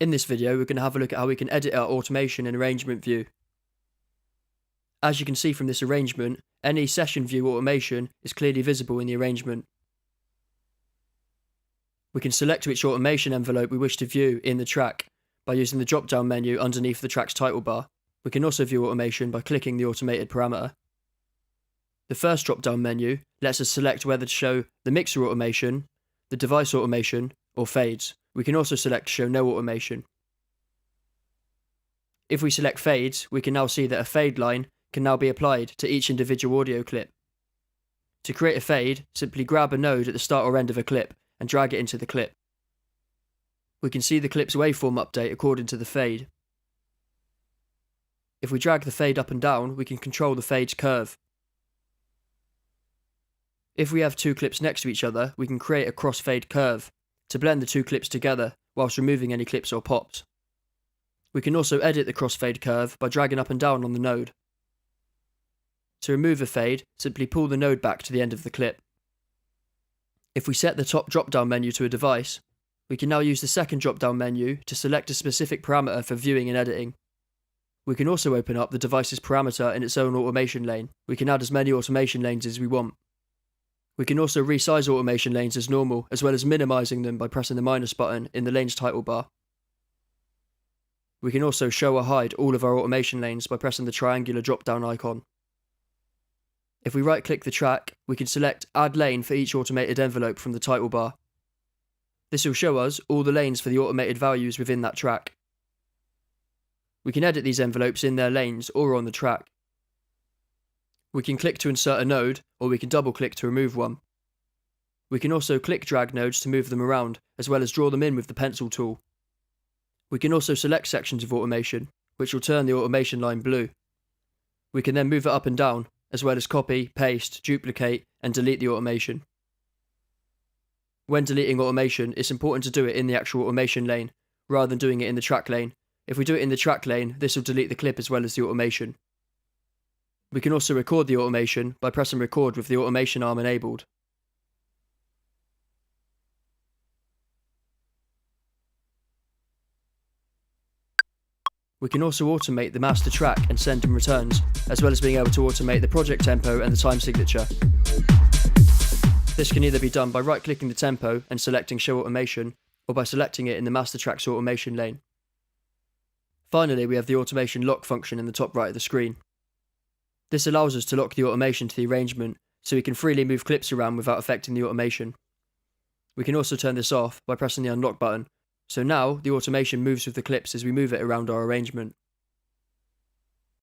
In this video, we're going to have a look at how we can edit our automation and arrangement view. As you can see from this arrangement, any session view automation is clearly visible in the arrangement. We can select which automation envelope we wish to view in the track by using the drop-down menu underneath the track's title bar. We can also view automation by clicking the automated parameter. The first drop-down menu lets us select whether to show the mixer automation, the device automation, or fades. We can also select show no automation. If we select fades, we can now see that a fade line can now be applied to each individual audio clip. To create a fade, simply grab a node at the start or end of a clip and drag it into the clip. We can see the clip's waveform update according to the fade. If we drag the fade up and down, we can control the fade's curve. If we have two clips next to each other, we can create a crossfade curve to blend the two clips together whilst removing any clips or pops. We can also edit the crossfade curve by dragging up and down on the node. To remove a fade, simply pull the node back to the end of the clip. If we set the top drop-down menu to a device, we can now use the second drop-down menu to select a specific parameter for viewing and editing. We can also open up the device's parameter in its own automation lane. We can add as many automation lanes as we want. We can also resize automation lanes as normal, as well as minimizing them by pressing the minus button in the lane's title bar. We can also show or hide all of our automation lanes by pressing the triangular drop-down icon. If we right-click the track, we can select Add Lane for each automated envelope from the title bar. This will show us all the lanes for the automated values within that track. We can edit these envelopes in their lanes or on the track. We can click to insert a node, or we can double-click to remove one. We can also click-drag nodes to move them around, as well as draw them in with the pencil tool. We can also select sections of automation, which will turn the automation line blue. We can then move it up and down, as well as copy, paste, duplicate, and delete the automation. When deleting automation, it's important to do it in the actual automation lane, rather than doing it in the track lane. If we do it in the track lane, this will delete the clip as well as the automation. We can also record the automation by pressing record with the automation arm enabled. We can also automate the master track and send and returns, as well as being able to automate the project tempo and the time signature. This can either be done by right-clicking the tempo and selecting Show Automation, or by selecting it in the master track's automation lane. Finally, we have the automation lock function in the top right of the screen. This allows us to lock the automation to the arrangement, so we can freely move clips around without affecting the automation. We can also turn this off by pressing the unlock button, so now the automation moves with the clips as we move it around our arrangement.